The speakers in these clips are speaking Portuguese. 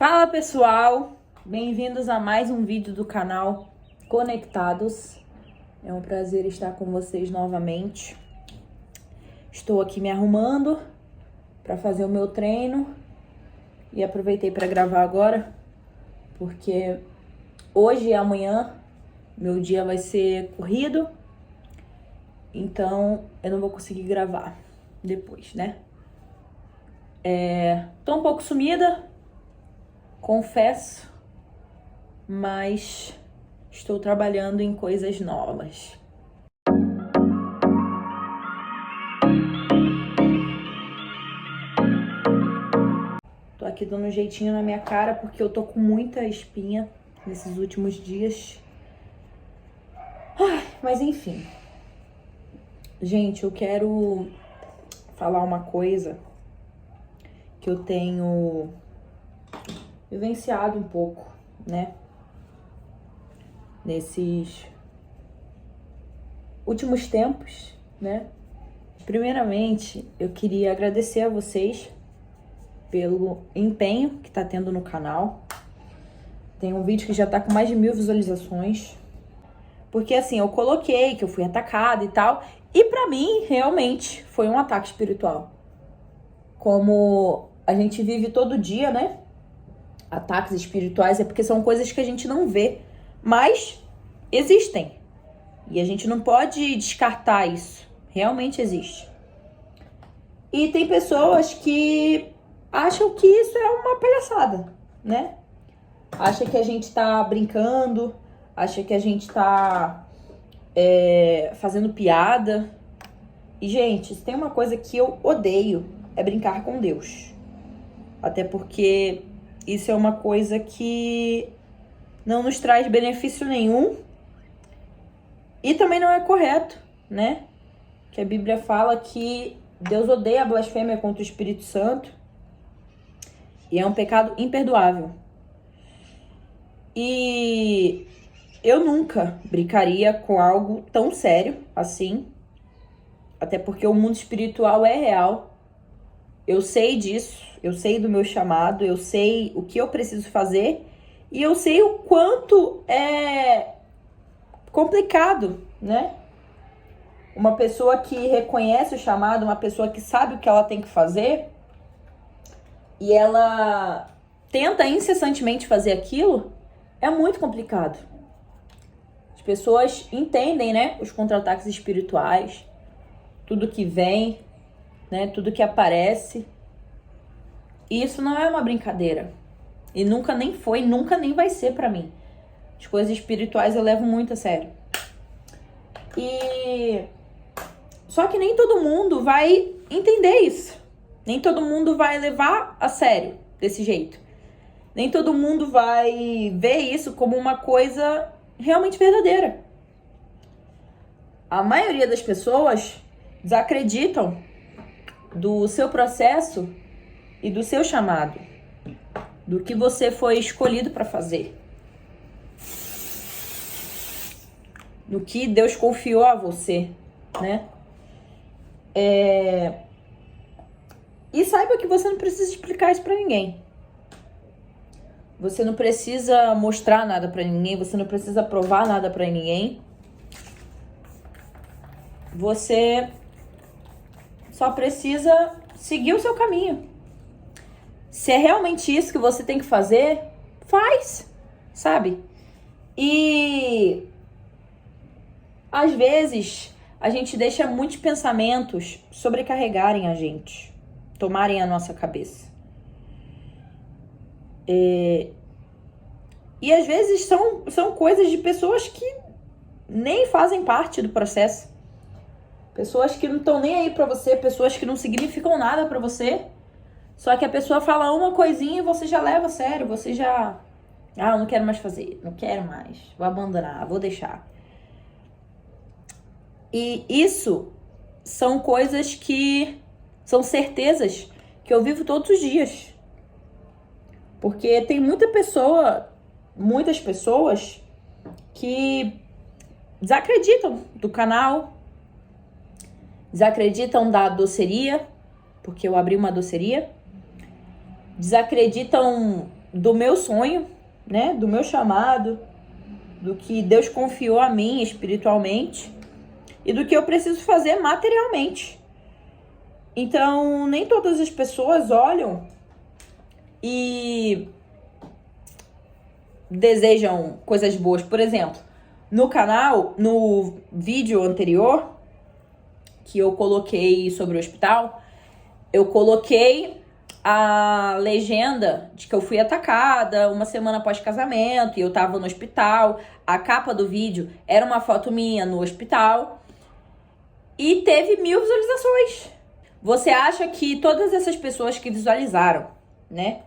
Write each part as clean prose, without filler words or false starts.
Fala pessoal, bem-vindos a mais um vídeo do canal Conectados. É um prazer estar com vocês novamente. Estou aqui me arrumando para fazer o meu treino e aproveitei para gravar agora, porque hoje e amanhã meu dia vai ser corrido, então eu não vou conseguir gravar depois, né? Tô um pouco sumida, confesso, mas estou trabalhando em coisas novas. Tô aqui dando um jeitinho na minha cara porque eu tô com muita espinha nesses últimos dias. Mas enfim. Gente, eu quero falar uma coisa que eu tenho vivenciado um pouco, né? Nesses últimos tempos, né? Primeiramente, eu queria agradecer a vocês pelo empenho que tá tendo no canal. Tem um vídeo que já tá com mais de 1000 visualizações. Porque assim, eu coloquei que eu fui atacada e tal. E pra mim, realmente, foi um ataque espiritual. Como a gente vive todo dia, né? Ataques espirituais é porque são coisas que a gente não vê, mas existem. E a gente não pode descartar isso. Realmente existe. E tem pessoas que acham que isso é uma palhaçada, né? Acha que a gente tá brincando, acha que a gente tá fazendo piada. E, gente, se tem uma coisa que eu odeio, é brincar com Deus. Até porque isso é uma coisa que não nos traz benefício nenhum e também não é correto, né? Que a Bíblia fala que Deus odeia a blasfêmia contra o Espírito Santo e é um pecado imperdoável. E eu nunca brincaria com algo tão sério assim, até porque o mundo espiritual é real. Eu sei disso, eu sei do meu chamado, eu sei o que eu preciso fazer e eu sei o quanto é complicado, né? Uma pessoa que reconhece o chamado, uma pessoa que sabe o que ela tem que fazer e ela tenta incessantemente fazer aquilo, é muito complicado. As pessoas entendem, né, os contra-ataques espirituais, tudo que vem, né, tudo que aparece. E isso não é uma brincadeira. E nunca nem foi, nunca nem vai ser pra mim. As coisas espirituais eu levo muito a sério. E só que nem todo mundo vai entender isso. Nem todo mundo vai levar a sério desse jeito. Nem todo mundo vai ver isso como uma coisa realmente verdadeira. A maioria das pessoas desacreditam do seu processo e do seu chamado, do que você foi escolhido para fazer, do que Deus confiou a você, né? E saiba que você não precisa explicar isso para ninguém. Você não precisa mostrar nada para ninguém, você não precisa provar nada para ninguém. Você só precisa seguir o seu caminho. Se é realmente isso que você tem que fazer, faz, sabe? E às vezes a gente deixa muitos pensamentos sobrecarregarem a gente, tomarem a nossa cabeça. E às vezes são coisas de pessoas que nem fazem parte do processo. Pessoas que não estão nem aí pra você, pessoas que não significam nada pra você. Só que a pessoa fala uma coisinha e você já leva a sério, você já... eu não quero mais fazer, não quero mais, vou abandonar, vou deixar. E isso são coisas que... são certezas que eu vivo todos os dias. Porque tem muitas pessoas que desacreditam do canal, desacreditam da doceria, porque eu abri uma doceria, desacreditam do meu sonho, né? Do meu chamado, do que Deus confiou a mim espiritualmente e do que eu preciso fazer materialmente. Então, nem todas as pessoas olham e desejam coisas boas. Por exemplo, no canal, no vídeo anterior que eu coloquei sobre o hospital, eu coloquei a legenda de que eu fui atacada uma semana após casamento e eu tava no hospital. A capa do vídeo era uma foto minha no hospital e teve 1000 visualizações. Você acha que todas essas pessoas que visualizaram, né?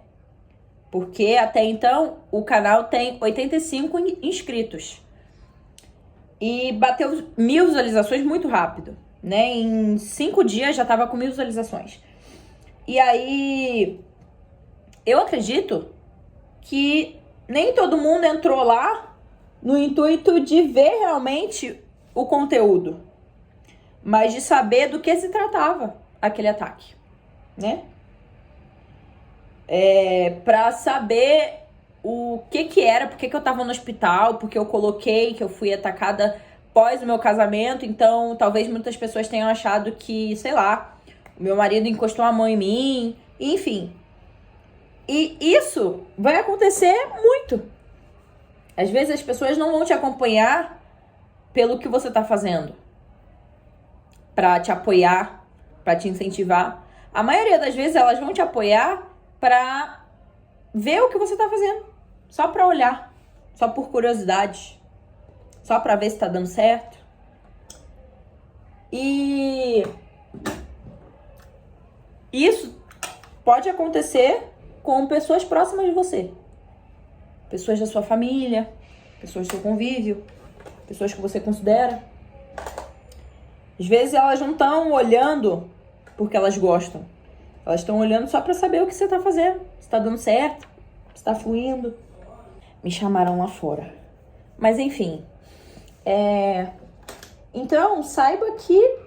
Porque até então o canal tem 85 inscritos. E bateu 1000 visualizações muito rápido, né? Em 5 dias já tava com 1000 visualizações. E aí, eu acredito que nem todo mundo entrou lá no intuito de ver realmente o conteúdo, mas de saber do que se tratava aquele ataque, né? Pra saber o que era, por que eu tava no hospital, porque eu coloquei que eu fui atacada após o meu casamento. Então, talvez muitas pessoas tenham achado que, sei lá, o meu marido encostou a mão em mim, enfim. E isso vai acontecer muito. Às vezes as pessoas não vão te acompanhar pelo que você tá fazendo, pra te apoiar, pra te incentivar. A maioria das vezes elas vão te apoiar pra ver o que você tá fazendo, só pra olhar, só por curiosidade, só pra ver se tá dando certo. E isso pode acontecer com pessoas próximas de você, pessoas da sua família, pessoas do seu convívio, pessoas que você considera. Às vezes elas não estão olhando porque elas gostam, elas estão olhando só pra saber o que você tá fazendo, se tá dando certo, se tá fluindo. Me chamaram lá fora. Mas enfim, então saiba que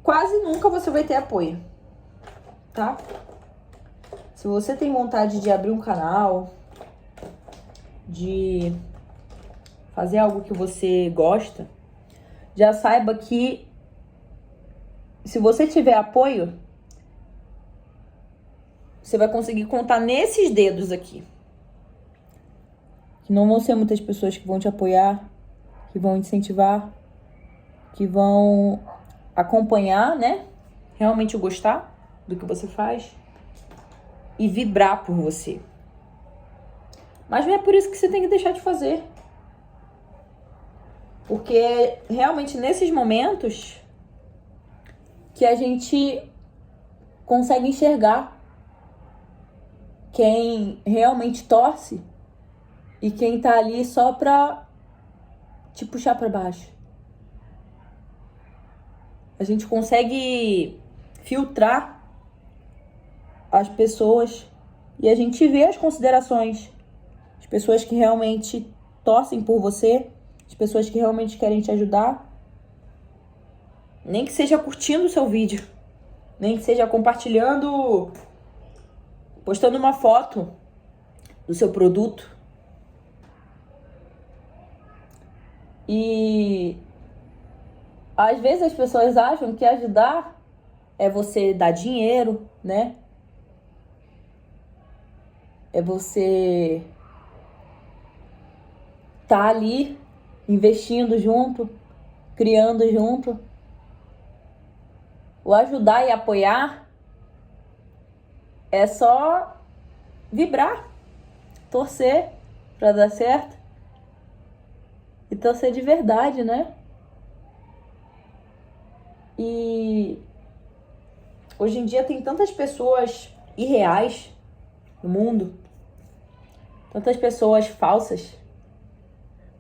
quase nunca você vai ter apoio, tá? Se você tem vontade de abrir um canal, de fazer algo que você gosta, já saiba que se você tiver apoio, você vai conseguir contar nesses dedos aqui. Que não vão ser muitas pessoas que vão te apoiar, que vão te incentivar, que vão acompanhar, né? Realmente gostar do que você faz e vibrar por você. Mas não é por isso que você tem que deixar de fazer. Porque é realmente nesses momentos que a gente consegue enxergar quem realmente torce e quem tá ali só pra te puxar pra baixo. A gente consegue filtrar as pessoas e a gente vê as considerações. As pessoas que realmente torcem por você, as pessoas que realmente querem te ajudar. Nem que seja curtindo o seu vídeo, nem que seja compartilhando, postando uma foto do seu produto. E às vezes as pessoas acham que ajudar é você dar dinheiro, né? É você tá ali investindo junto, criando junto. O ajudar e apoiar é só vibrar, torcer pra dar certo e torcer de verdade, né? E hoje em dia tem tantas pessoas irreais no mundo, tantas pessoas falsas,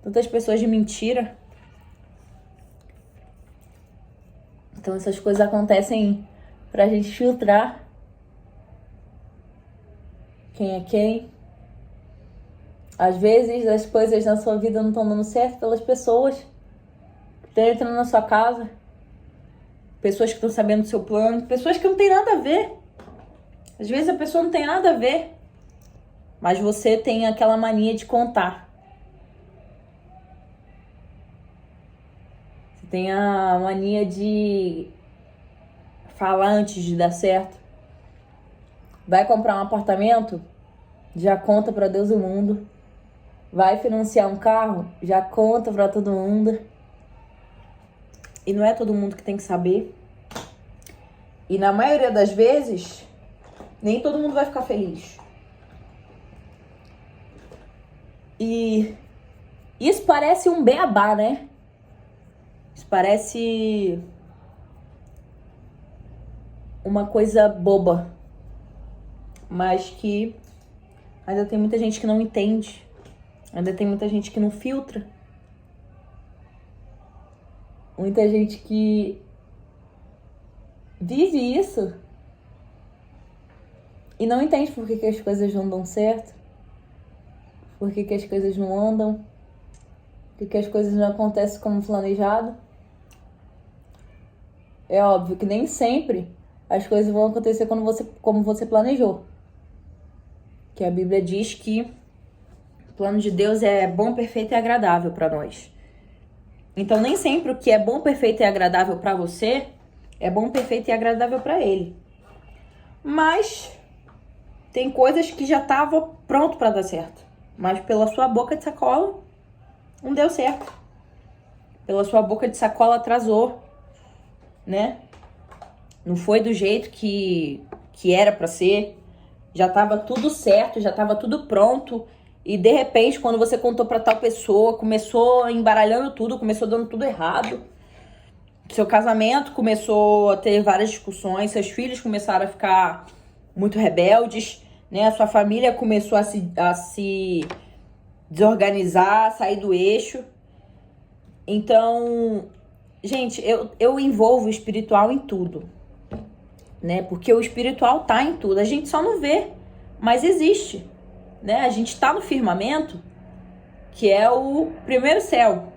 tantas pessoas de mentira. Então essas coisas acontecem pra gente filtrar quem é quem. Às vezes as coisas na sua vida não estão dando certo pelas pessoas que estão entrando na sua casa, pessoas que estão sabendo do seu plano, pessoas que não tem nada a ver. Às vezes a pessoa não tem nada a ver, mas você tem aquela mania de contar. Você tem a mania de falar antes de dar certo. Vai comprar um apartamento? Já conta pra Deus e o mundo. Vai financiar um carro? Já conta pra todo mundo. E não é todo mundo que tem que saber. E na maioria das vezes, nem todo mundo vai ficar feliz. E isso parece um beabá, né? Isso parece uma coisa boba. Mas que ainda tem muita gente que não entende. Ainda tem muita gente que não filtra. Muita gente que vive isso e não entende por que as coisas não dão certo, por que as coisas não andam, por que as coisas não acontecem como planejado. É óbvio que nem sempre as coisas vão acontecer como você planejou. Que a Bíblia diz que o plano de Deus é bom, perfeito e agradável para nós. Então nem sempre o que é bom, perfeito e agradável para você é bom, perfeito e agradável para ele. Mas tem coisas que já estavam pronto para dar certo. Mas pela sua boca de sacola não deu certo. Pela sua boca de sacola atrasou, né? Não foi do jeito que era para ser. Já estava tudo certo, já estava tudo pronto. E de repente, quando você contou para tal pessoa, começou embaralhando tudo, começou dando tudo errado. Seu casamento começou a ter várias discussões, seus filhos começaram a ficar muito rebeldes, né? A sua família começou a se desorganizar, sair do eixo. Então, gente, eu envolvo o espiritual em tudo, né? Porque o espiritual tá em tudo, a gente só não vê, mas existe, né? A gente tá no firmamento, que é o primeiro céu.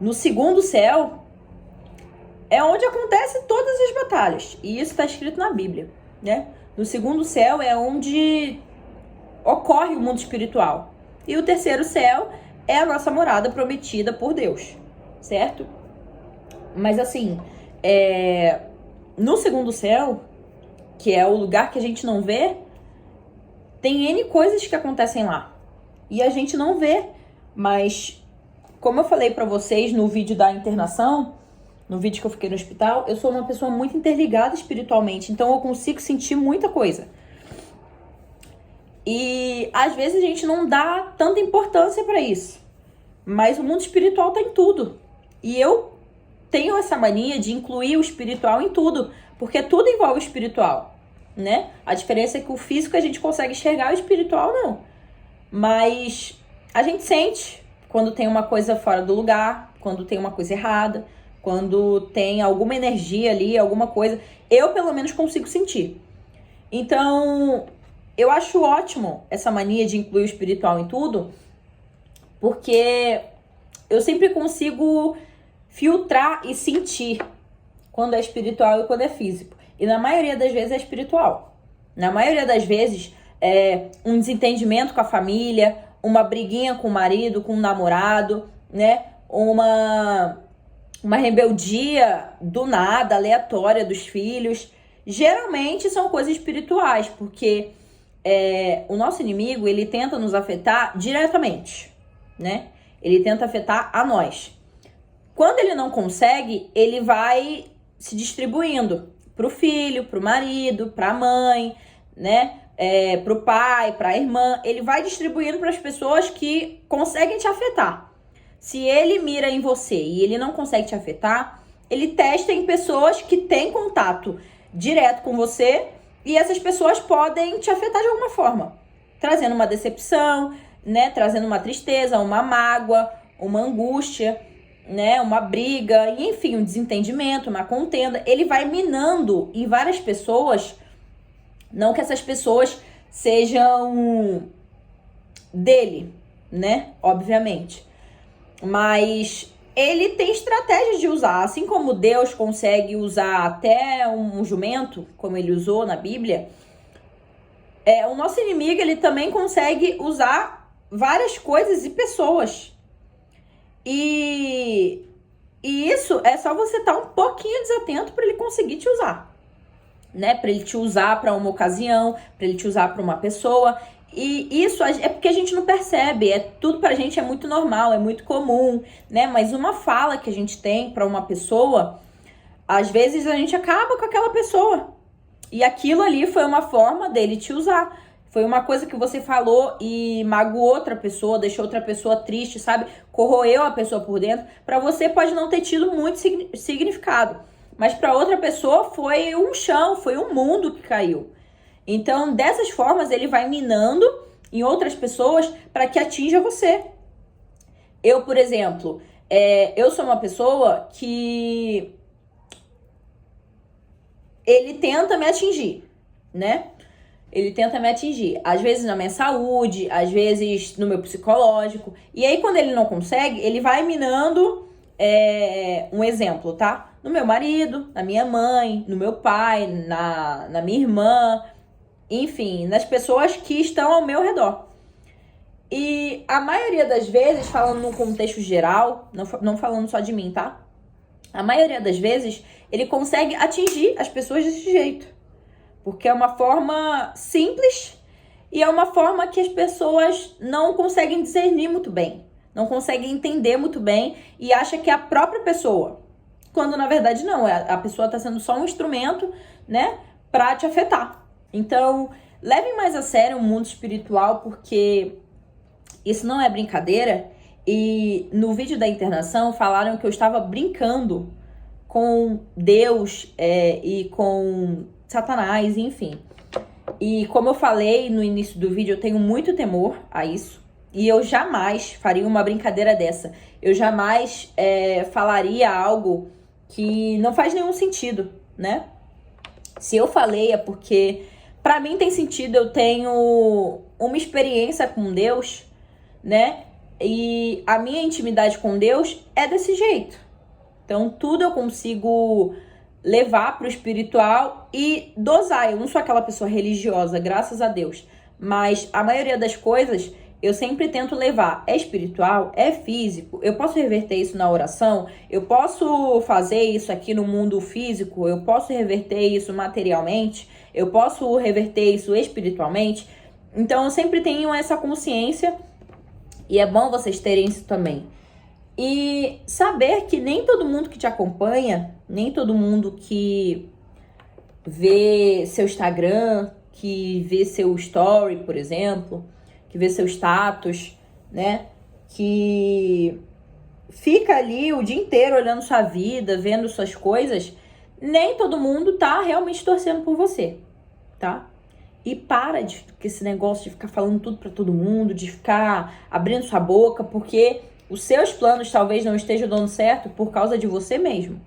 No segundo céu é onde acontecem todas as batalhas. E isso está escrito na Bíblia, né? No segundo céu é onde ocorre o mundo espiritual. E o terceiro céu é a nossa morada prometida por Deus, certo? Mas assim, no segundo céu, que é o lugar que a gente não vê, tem N coisas que acontecem lá. E a gente não vê. Mas, como eu falei pra vocês no vídeo da internação, no vídeo que eu fiquei no hospital, eu sou uma pessoa muito interligada espiritualmente, então eu consigo sentir muita coisa. E às vezes a gente não dá tanta importância pra isso, mas o mundo espiritual tá em tudo. E eu tenho essa mania de incluir o espiritual em tudo, porque tudo envolve o espiritual, né? A diferença é que o físico a gente consegue enxergar, o espiritual não. Mas a gente sente quando tem uma coisa fora do lugar, quando tem uma coisa errada, quando tem alguma energia ali, alguma coisa. Eu, pelo menos, consigo sentir. Então, eu acho ótimo essa mania de incluir o espiritual em tudo, porque eu sempre consigo filtrar e sentir quando é espiritual e quando é físico. E na maioria das vezes é espiritual. Na maioria das vezes é um desentendimento com a família, uma briguinha com o marido, com o namorado, né? Uma rebeldia do nada, aleatória dos filhos. Geralmente são coisas espirituais, porque o nosso inimigo, ele tenta nos afetar diretamente, né? Ele tenta afetar a nós. Quando ele não consegue, ele vai se distribuindo pro filho, pro marido, pra mãe, né? Pro pai, pra irmã. Ele vai distribuindo para as pessoas que conseguem te afetar. Se ele mira em você e ele não consegue te afetar, ele testa em pessoas que têm contato direto com você e essas pessoas podem te afetar de alguma forma, trazendo uma decepção, né? Trazendo uma tristeza, uma mágoa, uma angústia, né? Uma briga, e enfim, um desentendimento, uma contenda. Ele vai minando em várias pessoas, não que essas pessoas sejam dele, né? Obviamente. Mas ele tem estratégias de usar. Assim como Deus consegue usar até um jumento, como ele usou na Bíblia, O nosso inimigo, ele também consegue usar várias coisas e pessoas. E isso é só você estar um pouquinho desatento para ele conseguir te usar, né? Para ele te usar para uma ocasião, para ele te usar para uma pessoa. E isso é porque a gente não percebe, tudo pra gente é muito normal, é muito comum, né? Mas uma fala que a gente tem para uma pessoa, às vezes a gente acaba com aquela pessoa. E aquilo ali foi uma forma dele te usar. Foi uma coisa que você falou e magoou outra pessoa, deixou outra pessoa triste, sabe? Corroeu a pessoa por dentro. Para você pode não ter tido muito significado, mas para outra pessoa foi um chão, foi um mundo que caiu. Então, dessas formas, ele vai minando em outras pessoas para que atinja você. Eu, por exemplo, eu sou uma pessoa que ele tenta me atingir, né? Ele tenta me atingir, às vezes na minha saúde, às vezes no meu psicológico. E aí, quando ele não consegue, ele vai minando, um exemplo, tá? No meu marido, na minha mãe, no meu pai, na minha irmã, enfim, nas pessoas que estão ao meu redor. E a maioria das vezes, falando num contexto geral, não falando só de mim, tá? A maioria das vezes, ele consegue atingir as pessoas desse jeito. Porque é uma forma simples e é uma forma que as pessoas não conseguem discernir muito bem. Não conseguem entender muito bem e acham que é a própria pessoa. Quando, na verdade, não. A pessoa está sendo só um instrumento, né, para te afetar. Então, levem mais a sério o mundo espiritual, porque isso não é brincadeira. E no vídeo da internação falaram que eu estava brincando com Deus e com Satanás, enfim. E como eu falei no início do vídeo, eu tenho muito temor a isso. E eu jamais faria uma brincadeira dessa. Eu jamais falaria algo que não faz nenhum sentido, né? Se eu falei é porque pra mim tem sentido, eu tenho uma experiência com Deus, né? E a minha intimidade com Deus é desse jeito. Então tudo eu consigo levar pro espiritual e dosar. Eu não sou aquela pessoa religiosa, graças a Deus. Mas a maioria das coisas eu sempre tento levar. É espiritual, é físico. Eu posso reverter isso na oração. Eu posso fazer isso aqui no mundo físico. Eu posso reverter isso materialmente. Eu posso reverter isso espiritualmente. Então eu sempre tenho essa consciência. E é bom vocês terem isso também. E saber que nem todo mundo que te acompanha, nem todo mundo que vê seu Instagram, que vê seu story, por exemplo, que vê seu status, né? Que fica ali o dia inteiro olhando sua vida, vendo suas coisas, nem todo mundo tá realmente torcendo por você, tá? E para de esse negócio de ficar falando tudo pra todo mundo, de ficar abrindo sua boca, porque os seus planos talvez não estejam dando certo por causa de você mesmo.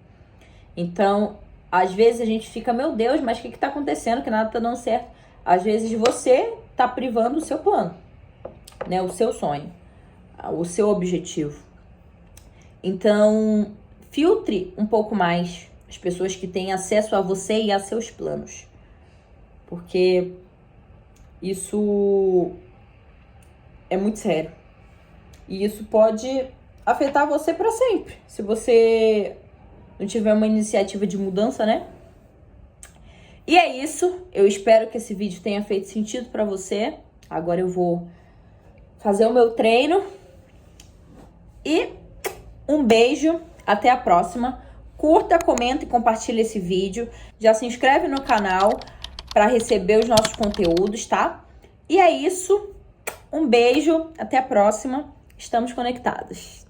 Então, às vezes a gente fica, meu Deus, mas o que tá acontecendo? Que nada tá dando certo. Às vezes você tá privando o seu plano, né? O seu sonho, o seu objetivo. Então, filtre um pouco mais as pessoas que têm acesso a você e a seus planos. Porque isso é muito sério. E isso pode afetar você para sempre. Se você não tiver uma iniciativa de mudança, né? E é isso. Eu espero que esse vídeo tenha feito sentido para você. Agora eu vou fazer o meu treino. E um beijo. Até a próxima. Curta, comenta e compartilha esse vídeo. Já se inscreve no canal para receber os nossos conteúdos, tá? E é isso. Um beijo. Até a próxima. Estamos conectados.